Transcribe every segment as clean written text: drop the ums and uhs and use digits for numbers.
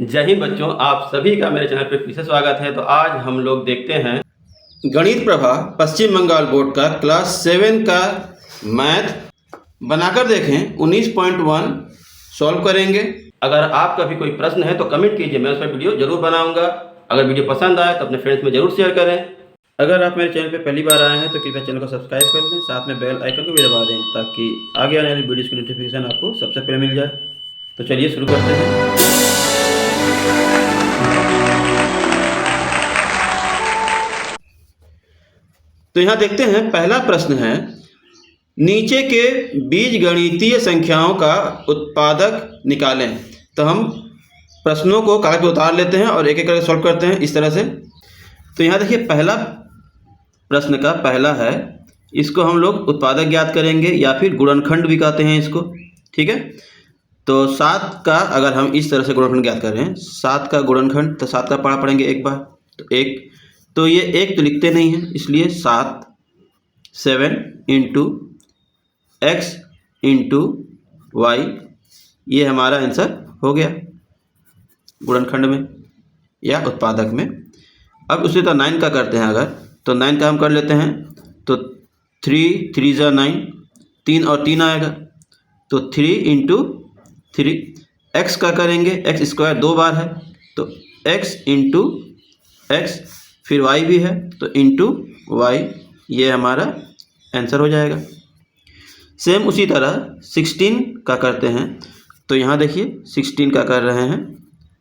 जय हिंद बच्चों, आप सभी का मेरे चैनल पर फिर से स्वागत है। तो आज हम लोग देखते हैं गणित प्रभा पश्चिम बंगाल बोर्ड का क्लास 7 का मैथ बनाकर देखें 19.1 सॉल्व करेंगे। अगर आपका भी कोई प्रश्न है तो कमेंट कीजिए, मैं उस पर वीडियो जरूर बनाऊंगा। अगर वीडियो पसंद आए तो अपने फ्रेंड्स में जरूर शेयर करें। अगर आप मेरे चैनल पर पहली बार आए हैं तो कृपया चैनल को सब्सक्राइब कर लें, साथ में बेल आइकन को भी दबा दें ताकि आगे आने वाली वीडियोज़ की नोटिफिकेशन आपको सबसे पहले मिल जाए। तो चलिए शुरू करते हैं। तो यहाँ देखते हैं, पहला प्रश्न है नीचे के बीजगणितीय संख्याओं का उत्पादक निकालें। तो हम प्रश्नों को कागज पर उतार लेते हैं और एक एक करके सॉल्व करते हैं इस तरह से। तो यहाँ देखिए, पहला प्रश्न का पहला है, इसको हम लोग उत्पादक ज्ञात करेंगे या फिर गुणनखंड भी कहते हैं इसको, ठीक है। तो 7 का अगर हम इस तरह से गुणनखंड ज्ञात कर रहे हैं, 7 का गुणनखंड, तो 7 का पढ़ा पढ़ेंगे एक बार। तो एक, तो ये एक तो लिखते नहीं हैं, इसलिए 7 इंटू एक्स इंटू वाई, ये हमारा आंसर हो गया गुणनखंड में या उत्पादक में। अब उसी तरह 9 का करते हैं अगर, तो 9 का हम कर लेते हैं। तो 3 3 ज़ा 9, 3 और 3 आएगा, तो 3 इंटू 3। एक्स का करेंगे, एक्स स्क्वायर 2 बार है, तो एक्स इंटू एक्स, फिर वाई भी है तो इंटू वाई, ये हमारा आंसर हो जाएगा। सेम उसी तरह 16 का करते हैं। तो यहाँ देखिए 16 का कर रहे हैं,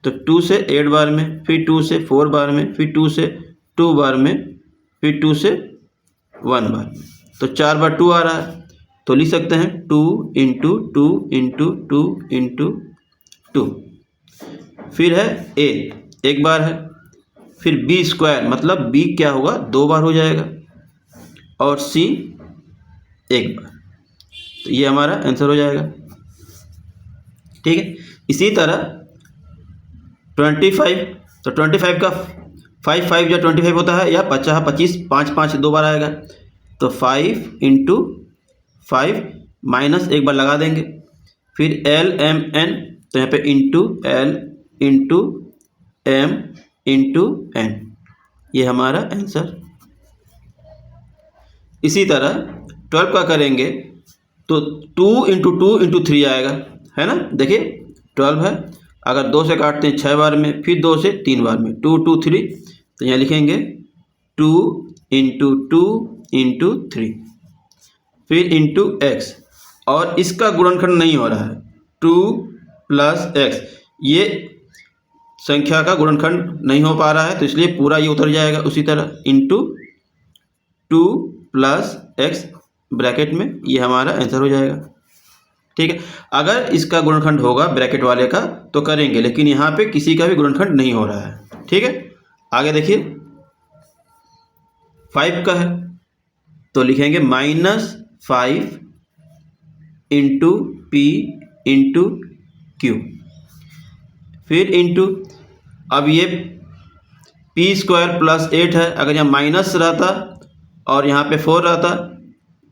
तो 2 से 8 बार में, फिर 2 से 4 बार में, फिर 2 से 2 बार में, फिर 2 से 1 बार में, तो 4 बार 2 आ रहा है। तो लिख सकते हैं 2 इंटू 2 इंटू 2 इंटू 2। फिर है ए, एक बार है, फिर बी स्क्वायर, मतलब बी क्या होगा, 2 बार हो जाएगा, और सी एक बार, तो ये हमारा आंसर हो जाएगा, ठीक है। इसी तरह 25, तो 25 का 5 5 या 25 होता है, या 50 25, 5 5 2 बार आएगा, तो 5 इंटू 5 माइनस एक बार लगा देंगे, फिर एल एम एन, तो यहाँ पे into l into m into n, ये हमारा आंसर। इसी तरह 12 का करेंगे, तो 2 इंटू 2 इंटू 3 आएगा, है ना। देखिए 12 है, अगर 2 से काटते हैं 6 बार में, फिर 2 से 3 बार में, 2 2 3, तो यहाँ लिखेंगे 2 इंटू 2 इंटू 3, फिर इंटू एक्स, और इसका गुणनखंड नहीं हो रहा है, 2 प्लस एक्स, ये संख्या का गुणनखंड नहीं हो पा रहा है, तो इसलिए पूरा ये उतर जाएगा। उसी तरह इंटू 2 प्लस एक्स ब्रैकेट में, ये हमारा आंसर हो जाएगा, ठीक है। अगर इसका गुणनखंड होगा ब्रैकेट वाले का तो करेंगे, लेकिन यहाँ पे किसी का भी गुणनखंड नहीं हो रहा है, ठीक है। आगे देखिए 5 का है, तो लिखेंगे -5 इंटू पी इंटू क्यू, फिर इंटू, अब ये पी स्क्वायर प्लस 8 है, अगर यहाँ माइनस रहता और यहाँ पे 4 रहता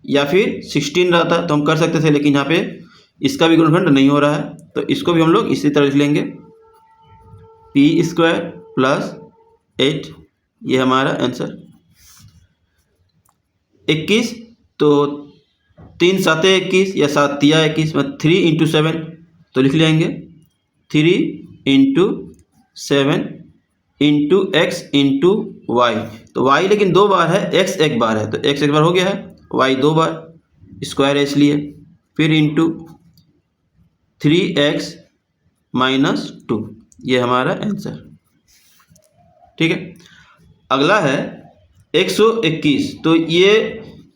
या फिर 16 रहता तो हम कर सकते थे, लेकिन यहाँ पे इसका भी गुणनखंड नहीं हो रहा है, तो इसको भी हम लोग इसी तरह लिख लेंगे, पी स्क्वायर प्लस 8, ये हमारा आंसर। 21, तो 3 7 21 या 7 3 21, मतलब 3 इंटू 7, तो लिख लेंगे 3 into 7 into x into y, तो वाई लेकिन 2 बार है, एक्स एक बार है, तो एक्स एक बार हो गया है, वाई 2 बार, स्क्वायर है इसलिए, फिर इंटू 3x माइनस 2, ये हमारा आंसर, ठीक है। अगला है 121, तो ये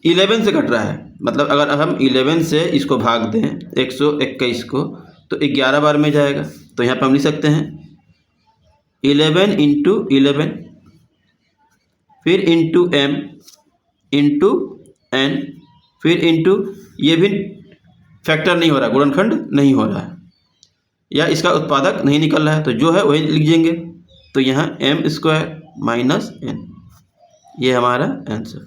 11 से कट रहा है, मतलब अगर हम 11 से इसको भाग दें 121 को, तो 11 बार में जाएगा, तो यहाँ पर हम लिख सकते हैं 11 इंटू 11, फिर इंटू एम इंटू एन, फिर इंटू, ये भी फैक्टर नहीं हो रहा, गुणनखंड नहीं हो रहा है, या इसका उत्पादक नहीं निकल रहा है, तो जो है वही लिख देंगे, तो यहाँ एम स्क्वायर माइनस एन, ये हमारा आंसर।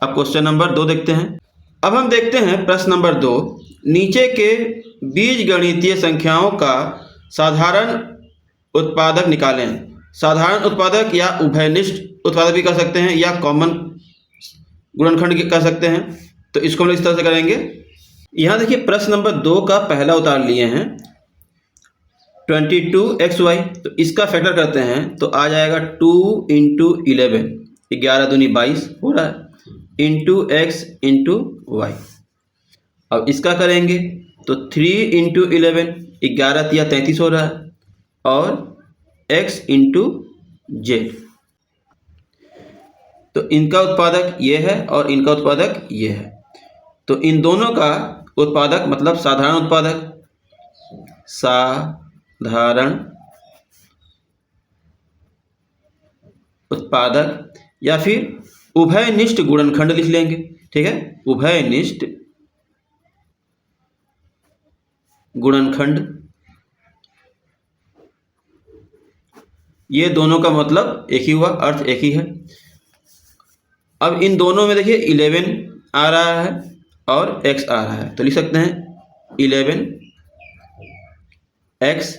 अब क्वेश्चन नंबर 2 देखते हैं। अब हम देखते हैं प्रश्न नंबर 2, नीचे के बीजगणितीय संख्याओं का साधारण उत्पादक निकालें। साधारण उत्पादक या उभयनिष्ठ उत्पादक भी कर सकते हैं या कॉमन गुणनखंड कर सकते हैं। तो इसको हम लोग इस तरह से करेंगे। यहाँ देखिए प्रश्न नंबर 2 का पहला उतार लिए हैं 22xy। तो इसका फैक्टर करते हैं तो आ जाएगा 2 × 11, 11 दूनी 22 हो रहा है, इंटू x इंटू वाई। अब इसका करेंगे तो 3 × 11, 11 तिया 33 हो रहा है, और x इंटू जेड। तो इनका उत्पादक ये है और इनका उत्पादक ये है। तो इन दोनों का उत्पादक मतलब साधारण उत्पादक या फिर उभयनिष्ठ गुणनखंड लिख लेंगे। ठीक है, उभयनिष्ठ गुणनखंड, ये दोनों का मतलब एक ही हुआ, अर्थ एक ही है। अब इन दोनों में देखिए 11 आ रहा है और x आ रहा है, तो लिख सकते हैं 11x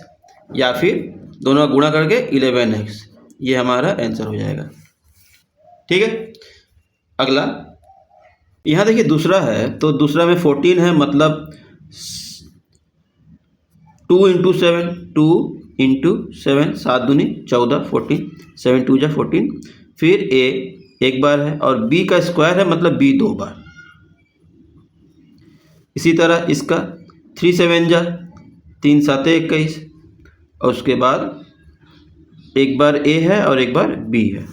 या फिर दोनों का गुणा करके 11x। ये हमारा आंसर हो जाएगा। ठीक है, अगला यहाँ देखिए दूसरा है, तो दूसरा में 14 है, मतलब 2 × 7, 2 × 7, 7 दूनी 14, 14, 7 2 जा 14। फिर a एक बार है और b का स्क्वायर है, मतलब b 2 बार। इसी तरह इसका 3 7 जा 3 7 21, और उसके बाद एक बार a है और एक बार b है।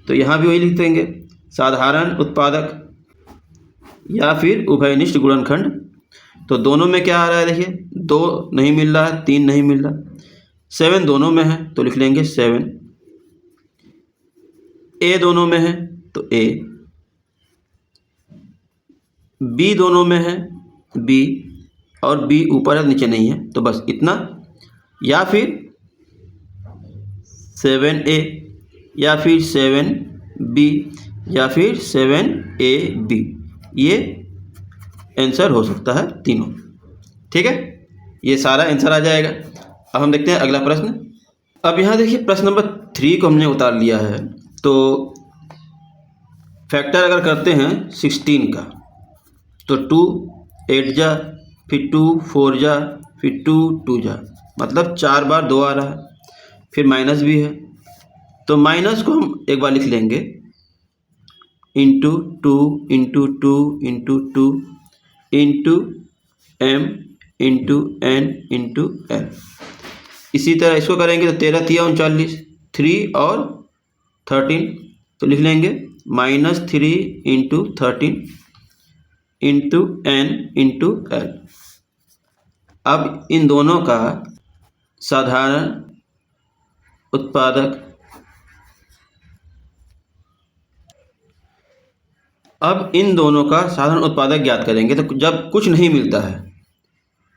तो यहाँ भी वही लिख देंगे, साधारण उत्पादक या फिर उभयनिष्ठ गुणनखंड। तो दोनों में क्या आ रहा है देखिए, 2 नहीं मिल रहा है, 3 नहीं मिल रहा, 7 दोनों में है तो लिख लेंगे 7। a दोनों में है तो a, b दोनों में है b, और b ऊपर है नीचे नहीं है, तो बस इतना। या फिर 7a या फिर 7b या फिर 7ab, ये आंसर हो सकता है तीनों। ठीक है, ये सारा आंसर आ जाएगा। अब हम देखते हैं अगला प्रश्न। अब यहाँ देखिए प्रश्न नंबर 3 को हमने उतार लिया है। तो फैक्टर अगर करते हैं 16 का, तो 2 8 जा, फिर 2 4 जा, फिर 2 2 जा, मतलब 4 बार 2 आ रहा है। फिर माइनस भी है, तो माइनस को हम एक बार लिख लेंगे into 2 into 2 into 2 into m into n into l। इसी तरह इसको करेंगे तो 13 तिया 39, 3 और 13, तो लिख लेंगे -3 into 13 into n into l। अब इन दोनों का साधारण उत्पादक, अब इन दोनों का साधारण उत्पादक ज्ञात करेंगे। तो जब कुछ नहीं मिलता है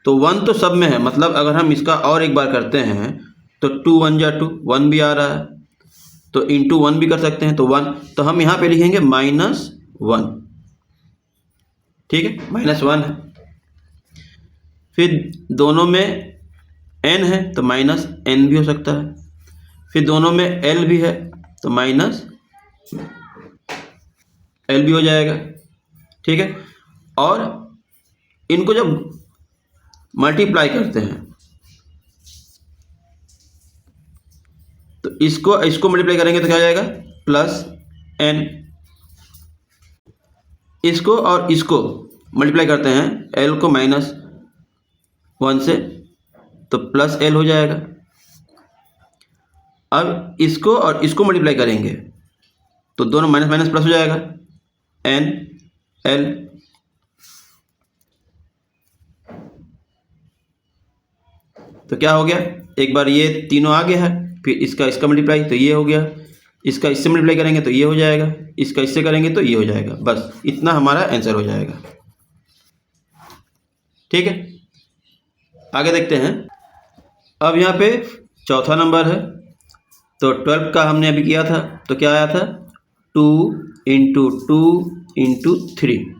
तो 1 तो सब में है, मतलब अगर हम इसका और एक बार करते हैं तो 2 1 जा 2, 1 भी आ रहा है, तो इंटू 1 भी कर सकते हैं, तो 1। तो हम यहाँ पे लिखेंगे -1। ठीक है, -1 है। फिर दोनों में n है तो -n भी हो सकता है। फिर दोनों में l भी है तो -l भी हो जाएगा। ठीक है, और इनको जब मल्टीप्लाई करते हैं तो इसको मल्टीप्लाई करेंगे तो क्या हो जाएगा, +n। इसको और इसको मल्टीप्लाई करते हैं l को -1 से, तो +l हो जाएगा। अब इसको और इसको मल्टीप्लाई करेंगे तो दोनों माइनस माइनस प्लस हो जाएगा, n l। तो क्या हो गया, एक बार ये तीनों आ गया है, फिर इसका मल्टीप्लाई तो ये हो गया, इसका इससे मल्टीप्लाई करेंगे तो ये हो जाएगा, इसका इससे करेंगे तो ये हो जाएगा। बस इतना हमारा आंसर हो जाएगा। ठीक है, आगे देखते हैं। अब यहाँ पे चौथा नंबर है, तो 12 का हमने अभी किया था, तो क्या आया था 2 × 2 × 3,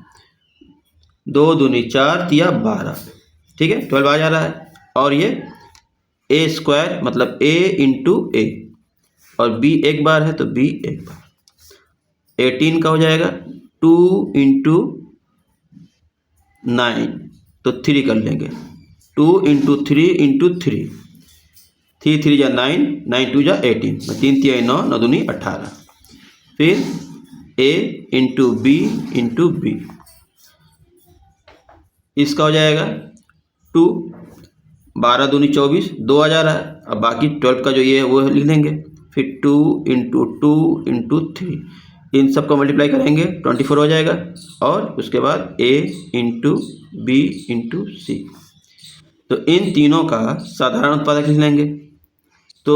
2 दूनी 4 तिया 12। ठीक है, 12 आ जा रहा है, और ये ए स्क्वायर मतलब ए इंटू ए, और बी एक बार है तो बी एक बार। 18 का हो जाएगा 2 इंटू 9 तो 3 कर लेंगे, 2 इंटू 3 इंटू 3, 3 3 जा 9, 9 2 जा 18, 3 3 9, 9 दूनी 18। फिर ए इंटू बी, इसका हो जाएगा 2, 12 दूनी 24, 2 आ जा रहा है। अब बाकी 12 का जो ये है वो लिख देंगे। फिर 2 इंटू 2 इंटू 3, इन सब को मल्टीप्लाई करेंगे 24 हो जाएगा। और उसके बाद ए इंटू बी इंटू सी, तो इन तीनों का साधारण उत्पादक लिख लेंगे। तो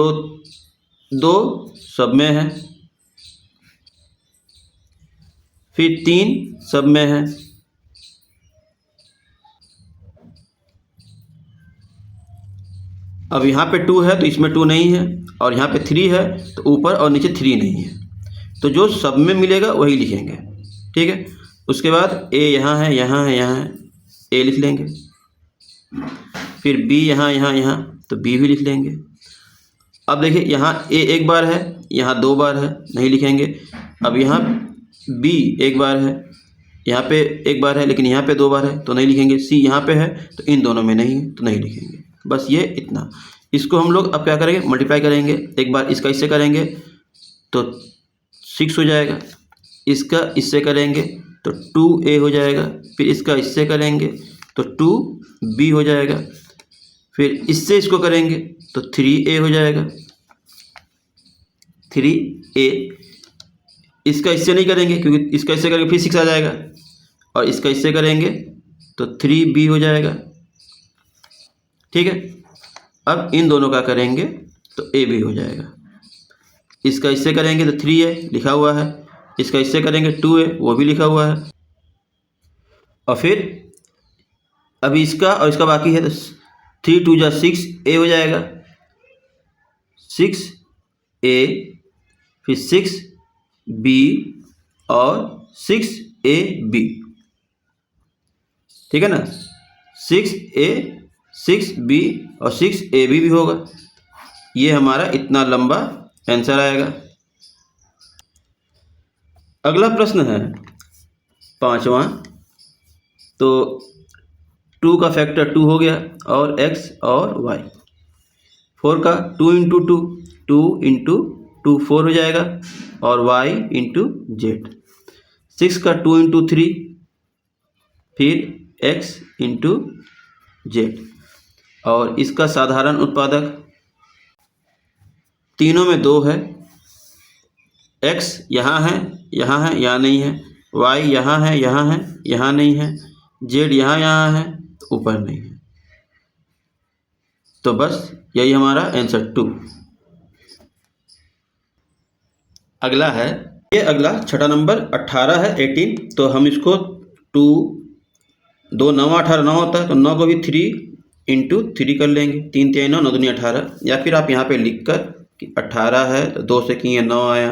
2 सब में है, फिर 3 सब में है, अब यहाँ पे 2 है तो इसमें 2 नहीं है, और यहाँ पे 3 है तो ऊपर और नीचे 3 नहीं है, तो जो सब में मिलेगा वही लिखेंगे। ठीक है, उसके बाद ए यहाँ है, यहाँ है, यहाँ है, ए लिख लेंगे। फिर बी यहाँ यहाँ यहाँ तो बी भी लिख लेंगे। अब देखिए यहाँ ए एक बार है, यहाँ 2 बार है, नहीं लिखेंगे। अब यहाँ बी एक बार है, यहाँ पे एक बार है, लेकिन यहाँ पे 2 बार है तो नहीं लिखेंगे। सी यहाँ पे है तो इन दोनों में नहीं है तो नहीं लिखेंगे। बस ये इतना। इसको हम लोग अब क्या करेंगे, मल्टीप्लाई करेंगे। एक बार इसका इससे करेंगे तो 6 हो जाएगा, इसका इससे करेंगे तो 2a हो जाएगा, फिर इसका इससे करेंगे तो 2b हो जाएगा, फिर इससे इसको करेंगे तो 3a हो जाएगा, 3a। इसका इससे नहीं करेंगे क्योंकि इसका इससे करेंगे फिर 6 आ जाएगा, और इसका इससे करेंगे तो 3b हो जाएगा। ठीक है, अब इन दोनों का करेंगे तो a भी हो जाएगा। इसका इससे करेंगे तो 3a लिखा हुआ है, इसका इससे करेंगे 2a वो भी लिखा हुआ है, और फिर अभी इसका और इसका बाकी है तो 3 2 जा 6a हो जाएगा, 6a, फिर 6b और 6ab। ठीक है ना, 6a 6b और 6ab भी होगा। ये हमारा इतना लंबा आंसर आएगा। अगला प्रश्न है 5वां। तो 2 का फैक्टर 2 हो गया, और x और y। 4 का 2 इंटू 2, 2 इंटू 2 4 हो जाएगा, और y इंटू जेड। 6 का 2 इंटू 3, फिर x इंटू जेड, और इसका साधारण उत्पादक तीनों में 2 है। x यहाँ है, यहाँ है, यहाँ नहीं है, y यहाँ है, यहाँ है, यहाँ नहीं है, z यहाँ यहाँ है तो ऊपर नहीं है। तो बस यही हमारा आंसर 2। अगला है, ये अगला छठा नंबर 18 है, 18। तो हम इसको 2 2 9 18 9 होता है, तो 9 को भी 3 इंटू 3 कर लेंगे, 3 3 9, 9 दूनी 18। या फिर आप यहाँ पे लिख कर कि 18 है तो 2 से किए 9 आया,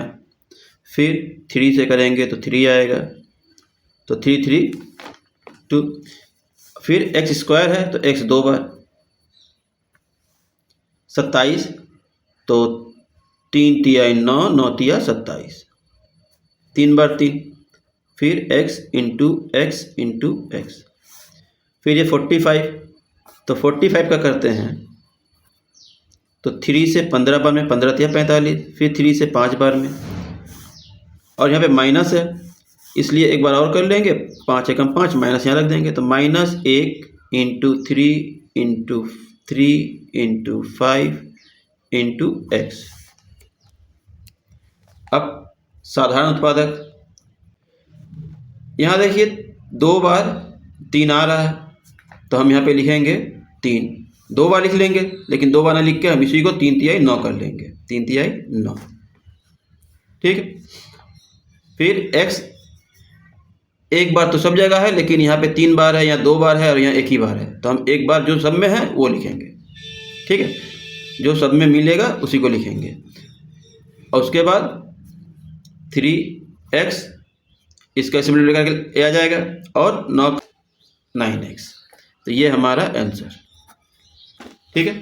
फिर 3 से करेंगे तो 3 आएगा, तो 3 3 2। फिर x स्क्वायर है तो x 2 बार, 27, तो 3 तिया 9, 9 तिया 27, 3 बार 3। फिर x into x into x. फिर ये 45, तो 45 का करते हैं तो 3 से 15 बार में, 15 तिया 45, फिर 3 से 5 बार में, और यहाँ पे माइनस है इसलिए एक बार और कर लेंगे, 5 एकम 5, माइनस यहाँ रख देंगे, तो -1 into 3 into 3 into 5 into x. अब साधारण उत्पादक यहाँ देखिए 2 बार 3 आ रहा है, तो हम यहाँ पे लिखेंगे 3, 2 बार लिख लेंगे, लेकिन 2 बार ना लिख के हम इसी को 3 तिहाई 9 कर लेंगे, 3 तिहाई 9। ठीक है, फिर x एक बार तो सब जगह है, लेकिन यहाँ पे 3 बार है, यहाँ 2 बार है, और यहाँ 1 ही बार है, तो हम एक बार जो सब में है वो लिखेंगे। ठीक है, जो सब में मिलेगा उसी को लिखेंगे, और उसके बाद 3x इसका सिमिलर करके आ जाएगा, और 9x। तो ये हमारा आंसर। ठीक है।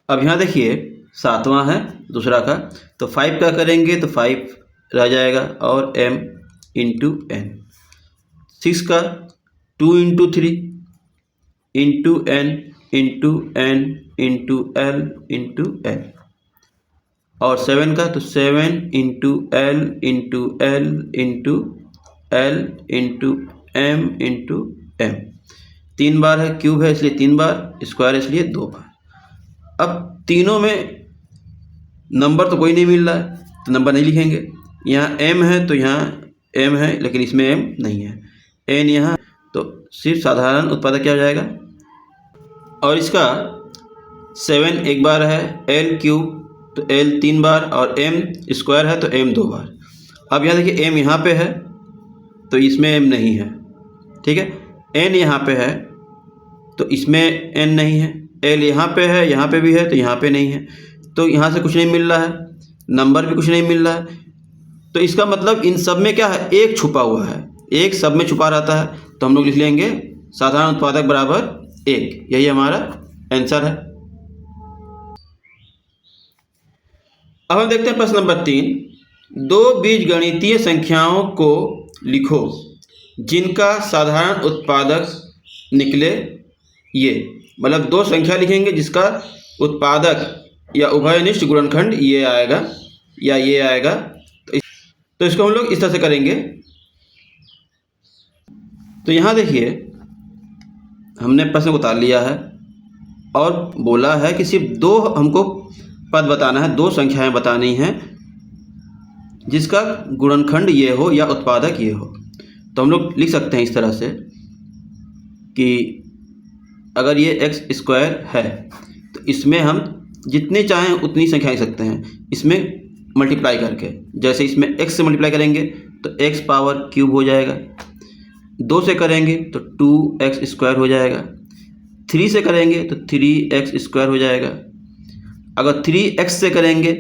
अब यहाँ देखिए 7वां है दूसरा का, तो 5 का करेंगे तो 5 रह जाएगा और m इंटू n। 6 का 2 into 3 into n into n into l into n। और 7 का तो 7 into l into l into l into m into m। 3 बार है, क्यूब है इसलिए 3 बार, स्क्वायर है इसलिए 2 बार। अब तीनों में नंबर तो कोई नहीं मिल रहा है तो नंबर नहीं लिखेंगे। यहाँ m है तो यहाँ m है, लेकिन इसमें m नहीं है। n यहाँ तो सिर्फ साधारण उत्पादक क्या हो जाएगा। और इसका 7 एक बार है, l क्यूब तो l 3 बार, और m स्क्वायर है तो m 2 बार। अब यहाँ देखिए m यहाँ पे है तो इसमें m नहीं है, ठीक है। n यहाँ पे है तो इसमें n नहीं है। l यहाँ पे है, यहाँ पे भी है तो यहाँ पे नहीं है। तो यहाँ से कुछ नहीं मिल रहा है, नंबर भी कुछ नहीं मिल रहा है। तो इसका मतलब इन सब में क्या है, एक छुपा हुआ है, एक सब में छुपा रहता है। तो हम लोग लिख लेंगे साधारण उत्पादक बराबर 1। यही हमारा आंसर है। अब हम देखते हैं प्रश्न नंबर 3। 2 बीजगणितीय संख्याओं को लिखो जिनका साधारण उत्पादक निकले ये। मतलब 2 संख्या लिखेंगे जिसका उत्पादक या उभयनिष्ठ गुणनखंड ये आएगा या ये आएगा। तो इसको हम लोग इस तरह से करेंगे। तो यहाँ देखिए हमने प्रश्न को उतार लिया है और बोला है कि सिर्फ 2 हमको पद बताना है, 2 संख्याएं बतानी हैं जिसका गुणनखंड ये हो या उत्पादक ये हो। तो हम लोग लिख सकते हैं इस तरह से कि अगर ये x स्क्वायर है तो इसमें हम जितने चाहें उतनी संख्या लिख सकते हैं इसमें मल्टीप्लाई करके। जैसे इसमें x से मल्टीप्लाई करेंगे तो x पावर क्यूब हो जाएगा, 2 से करेंगे तो 2x स्क्वायर हो जाएगा, 3 से करेंगे तो 3x स्क्वायर हो जाएगा। अगर 3x से करेंगे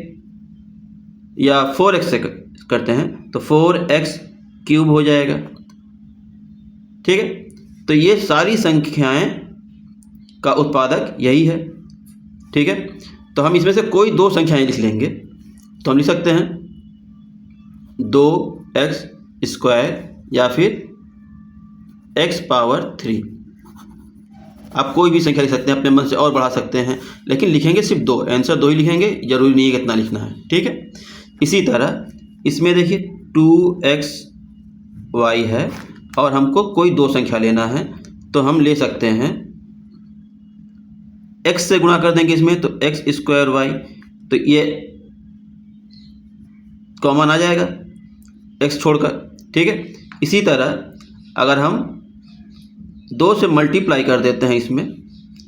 या 4x से करते हैं तो 4x क्यूब हो जाएगा, ठीक है। तो ये सारी संख्याएं का उत्पादक यही है, ठीक है। तो हम इसमें से कोई 2 संख्याएं लिख लेंगे। तो हम लिख सकते हैं 2x स्क्वायर या फिर x पावर 3। आप कोई भी संख्या लिख सकते हैं, अपने मन से और बढ़ा सकते हैं, लेकिन लिखेंगे सिर्फ 2। आंसर 2 ही लिखेंगे, जरूरी नहीं है कि इतना लिखना है, ठीक है। इसी तरह इसमें देखिए 2xy है और हमको कोई 2 संख्या लेना है। तो हम ले सकते हैं x से गुणा कर देंगे इसमें तो x स्क्वायर y, तो ये कॉमन आ जाएगा x छोड़कर, ठीक है। इसी तरह अगर हम 2 से मल्टीप्लाई कर देते हैं इसमें,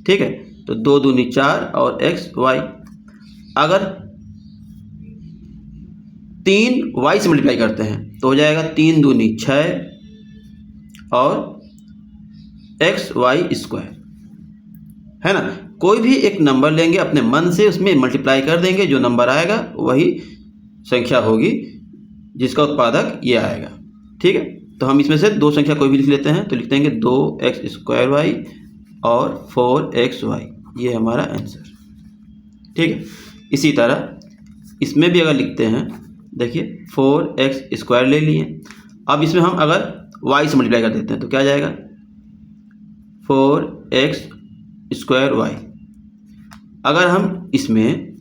ठीक है, तो 2 दूनी 4 और x y। अगर 3y से मल्टीप्लाई करते हैं तो हो जाएगा 3 दूनी 6 और x y स्क्वायर, है ना। कोई भी एक नंबर लेंगे अपने मन से, उसमें मल्टीप्लाई कर देंगे, जो नंबर आएगा वही संख्या होगी जिसका उत्पादक ये आएगा, ठीक है। तो हम इसमें से 2 संख्या कोई भी लिख लेते हैं। तो लिख देंगे 2x स्क्वायर y और 4xy, ये हमारा आंसर, ठीक है। इसी तरह इसमें भी अगर लिखते हैं, देखिए 4x स्क्वायर ले लिए। अब इसमें हम अगर y से मल्टीप्लाई कर देते हैं तो क्या आ जाएगा 4x स्क्वायर y। अगर हम इसमें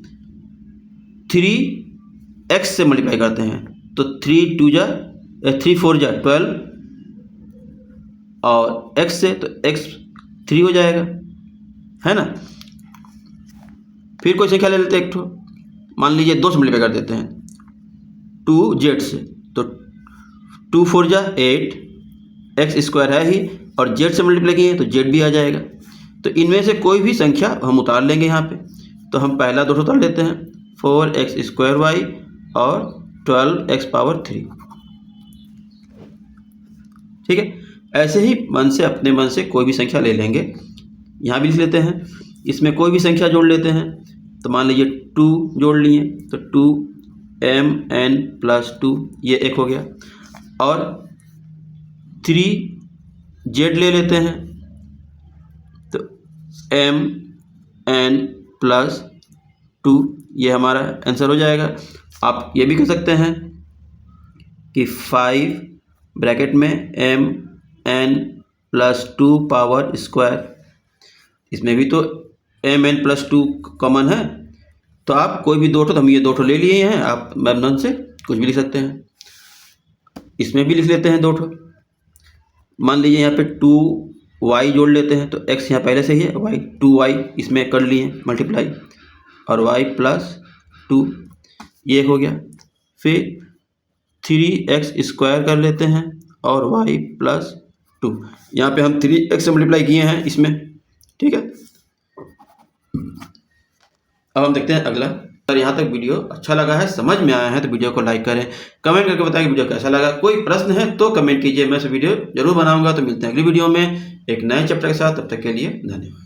3x से मल्टीप्लाई करते हैं तो 3 4 जा 12 और x से तो x 3 हो जाएगा, है ना। फिर कोई संख्या ले लेते हैं एक ठो, मान लीजिए 2 से मल्टीप्लाई कर देते हैं 2z से, तो 2 4 जा 8, x स्क्वायर है ही और z से मल्टीप्लाई किए तो z भी आ जाएगा। तो इनमें से कोई भी संख्या हम उतार लेंगे यहाँ पे। तो हम पहला 2 उतार लेते हैं 4x स्क्वायर y और 12x पावर 3, ठीक है। ऐसे ही मन से, अपने मन से कोई भी संख्या ले लेंगे। यहाँ भी लिख लेते हैं, इसमें कोई भी संख्या जोड़ लेते हैं। तो मान लीजिए 2 जोड़ लिए तो 2mn प्लस 2 ये 1 हो गया, और 3z ले लेते हैं तो mn प्लस 2, ये हमारा आंसर हो जाएगा। आप ये भी कह सकते हैं कि 5 ब्रैकेट में mn+2 पावर स्क्वायर, इसमें भी तो mn+2 कॉमन है, तो आप कोई भी 2 ठो, तो हम ये 2 ठो ले लिए हैं, आप मैमनन से कुछ भी लिख सकते हैं। इसमें भी लिख लेते हैं 2 ठो। मान लीजिए यहाँ पे 2y जोड़ लेते हैं, तो x यहाँ पहले से ही है, y 2y इसमें कर लिए मल्टीप्लाई, और y+2 ये हो गया। फिर 3x² कर लेते हैं और y+2, यहाँ पे हम 3x से मल्टीप्लाई किए हैं इसमें, ठीक है। अब हम देखते हैं अगला। अगर यहाँ तक वीडियो अच्छा लगा है, समझ में आया है, तो वीडियो को लाइक करें, कमेंट करके बताएं कि वीडियो कैसा लगा। कोई प्रश्न है तो कमेंट कीजिए, मैं इस वीडियो जरूर बनाऊंगा। तो मिलते हैं अगली वीडियो में एक नए चैप्टर के साथ, तब तक के लिए धन्यवाद।